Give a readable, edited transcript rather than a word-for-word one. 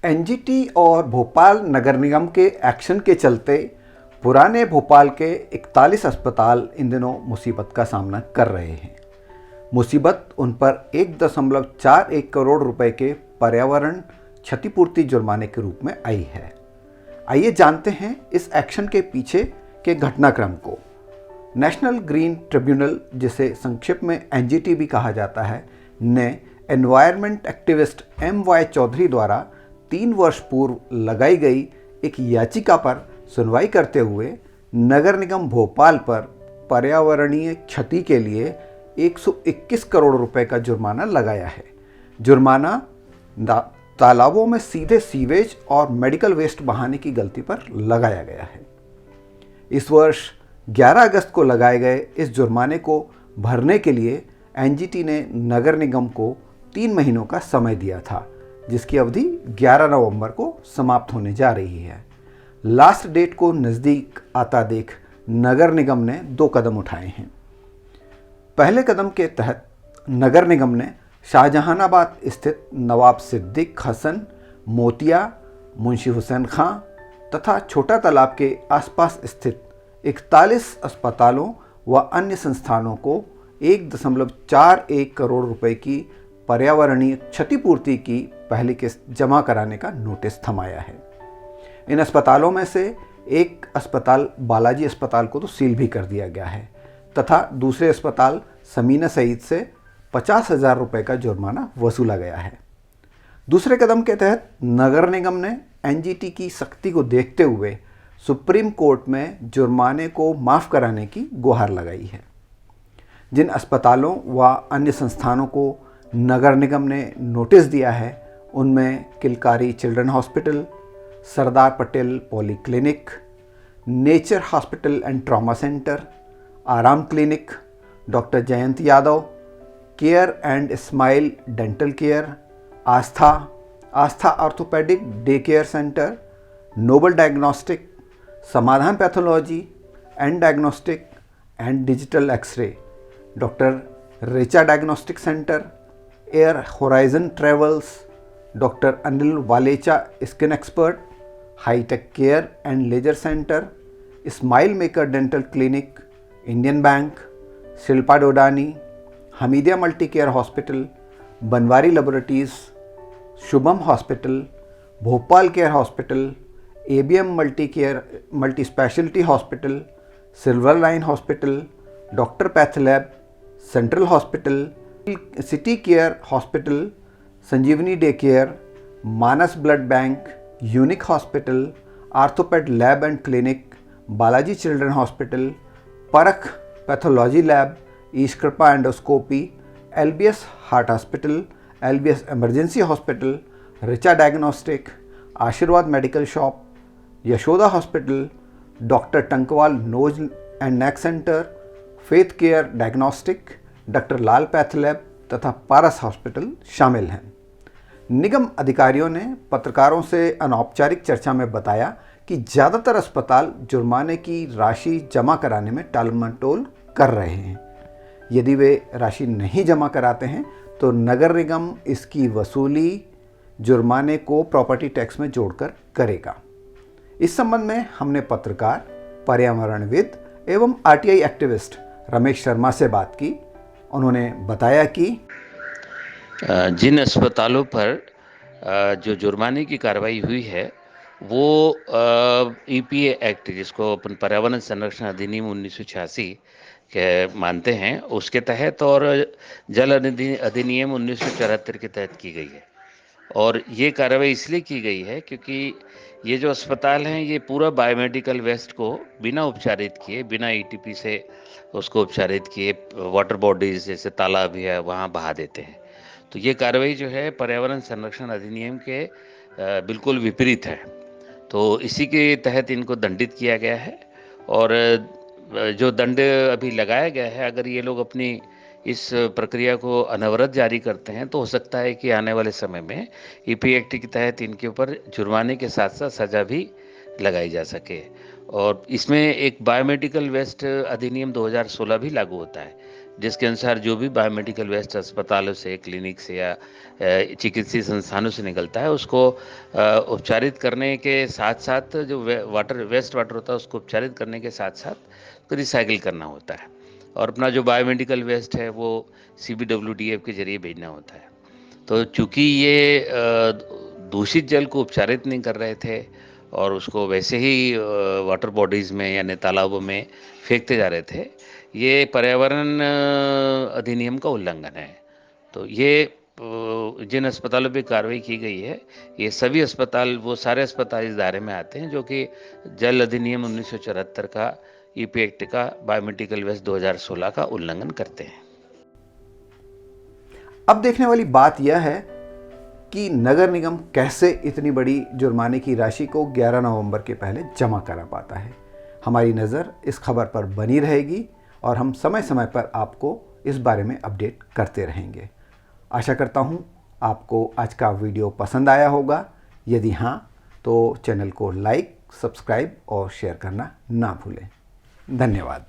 NGT और भोपाल नगर निगम के action के चलते पुराने भोपाल के 41 अस्पताल इन दिनों मुसीबत का सामना कर रहे हैं। मुसीबत उन पर 1.41 करोड़ रुपए के पर्यावरण क्षतिपूर्ति जुर्माने के रूप में आई है। आइए जानते हैं इस एक्शन के पीछे के घटनाक्रम को। नेशनल ग्रीन ट्रिब्यूनल, जिसे संक्षिप्त में एनजीटी भी कहा जाता है, ने एनवायरनमेंट एक्टिविस्ट MY चौधरी द्वारा 3 वर्ष पूर्व लगाई गई एक याचिका पर सुनवाई करते हुए नगर निगम भोपाल पर पर्यावरणीय क्षति के लिए 121 करोड़ रुपए का जुर्माना लगाया है। जुर्माना तालाबों में सीधे सीवेज और मेडिकल वेस्ट बहाने की गलती पर लगाया गया है। इस वर्ष 11 अगस्त को लगाए गए इस जुर्माने को भरने के लिए एनजीटी ने नगर निगम को 3 महीनों का समय दिया था, जिसकी अवधि 11 नवंबर को समाप्त होने जा रही है। लास्ट डेट को नज़दीक आता देख नगर निगम ने 2 कदम उठाए हैं। पहले कदम के तहत नगर निगम ने शाहजहानाबाद स्थित नवाब सिद्दीक हसन, मोतिया, मुंशी हुसैन खां तथा छोटा तालाब के आसपास स्थित 41 अस्पतालों व अन्य संस्थानों को 1.41 करोड़ रुपए की पर्यावरणीय क्षतिपूर्ति की पहली किस्त जमा कराने का नोटिस थमाया है। इन अस्पतालों में से एक अस्पताल बालाजी अस्पताल को तो सील भी कर दिया गया है तथा दूसरे अस्पताल समीना सईद से 50,000 रुपये का जुर्माना वसूला गया है। दूसरे कदम के तहत नगर निगम ने एनजीटी की सख्ती को देखते हुए सुप्रीम कोर्ट में जुर्माने को माफ़ कराने की गुहार लगाई है। जिन अस्पतालों व अन्य संस्थानों को नगर निगम ने नोटिस दिया है, उनमें Kilkari children hospital, Sardar Patel poly clinic, nature hospital and trauma centre, Aaram clinic, doctor Jayant Yadav, care and smile dental care, Aastha orthopaedic day care centre, noble diagnostic, Samadhan pathology and diagnostic and digital x-ray, doctor Recha diagnostic centre, air horizon travels, doctor Anil Walecha skin expert, hi-tech care and laser centre, smile maker dental clinic, Indian bank, Shilpa Dodani, Hamidia multi care hospital, Banwari laboratories, Shubham hospital, Bhopal care hospital, ABM multi speciality hospital, silver line hospital, doctor path lab, central hospital, city care hospital, Sanjeevani day care, Manas blood bank, unique hospital, orthoped lab and clinic, Balaji children hospital, Parakh pathology lab, Ishkripa endoscopy, LBS heart hospital, LBS emergency hospital, Richa diagnostic, Ashirwad medical shop, Yashoda hospital, doctor Tankwal nose and neck centre, faith care diagnostic, doctor Lal path lab तथा Paras hospital शामिल हैं। निगम अधिकारियों ने पत्रकारों से अनौपचारिक चर्चा में बताया कि ज़्यादातर अस्पताल जुर्माने की राशि जमा कराने में टालमटोल कर रहे हैं। यदि वे राशि नहीं जमा कराते हैं तो नगर निगम इसकी वसूली जुर्माने को प्रॉपर्टी टैक्स में जोड़कर करेगा। इस संबंध में हमने पत्रकार, पर्यावरणविद एवं RTI एक्टिविस्ट रमेश शर्मा से बात की। उन्होंने बताया कि जिन अस्पतालों पर जो जुर्माने की कार्रवाई हुई है वो EPA एक्ट, जिसको अपन पर्यावरण संरक्षण अधिनियम 1986 के मानते हैं, उसके तहत और जल अधिनियम 1974 के तहत की गई है। और ये कार्रवाई इसलिए की गई है क्योंकि ये जो अस्पताल हैं ये पूरा बायोमेडिकल वेस्ट को बिना उपचारित किए, बिना ETP से उसको उपचारित किए वाटर बॉडीज जैसे तालाब है वहाँ बहा देते हैं। तो ये कार्रवाई जो है पर्यावरण संरक्षण अधिनियम के बिल्कुल विपरीत है। तो इसी के तहत इनको दंडित किया गया है और जो दंड अभी लगाया गया है, अगर ये लोग अपनी इस प्रक्रिया को अनवरत जारी करते हैं तो हो सकता है कि आने वाले समय में EPA एक्ट के तहत इनके ऊपर जुर्माने के साथ साथ सज़ा भी लगाई जा सके। और इसमें एक बायोमेडिकल वेस्ट अधिनियम 2016 भी लागू होता है, जिसके अनुसार जो भी बायोमेडिकल वेस्ट अस्पतालों से, क्लिनिक से या चिकित्सीय संस्थानों से निकलता है, उसको उपचारित करने के साथ-साथ जो वेस्ट वाटर होता है, उसको उपचारित करने के साथ-साथ उसको रिसाइकिल करना होता है और अपना जो बायोमेडिकल वेस्ट है, वो सीबीडब्ल्यूडीएफ के ज़रिए भेजना होता है। तो चूँकि ये दूषित जल को उपचारित नहीं कर रहे थे और उसको वैसे ही वाटर बॉडीज़ में यानी तालाबों में फेंकते जा रहे थे, ये पर्यावरण अधिनियम का उल्लंघन है। तो ये जिन अस्पतालों पे कार्रवाई की गई है, ये सभी अस्पताल वो सारे अस्पताल इस दायरे में आते हैं जो कि जल अधिनियम 1974 का ईपी एक्ट का बायोमेडिकल वेस्ट 2016 का उल्लंघन करते हैं। अब देखने वाली बात यह है कि नगर निगम कैसे इतनी बड़ी जुर्माने की राशि को 11 नवंबर के पहले जमा करा पाता है। हमारी नज़र इस खबर पर बनी रहेगी और हम समय समय पर आपको इस बारे में अपडेट करते रहेंगे। आशा करता हूँ आपको आज का वीडियो पसंद आया होगा। यदि हाँ, तो चैनल को लाइक, सब्सक्राइब और शेयर करना ना भूलें। धन्यवाद।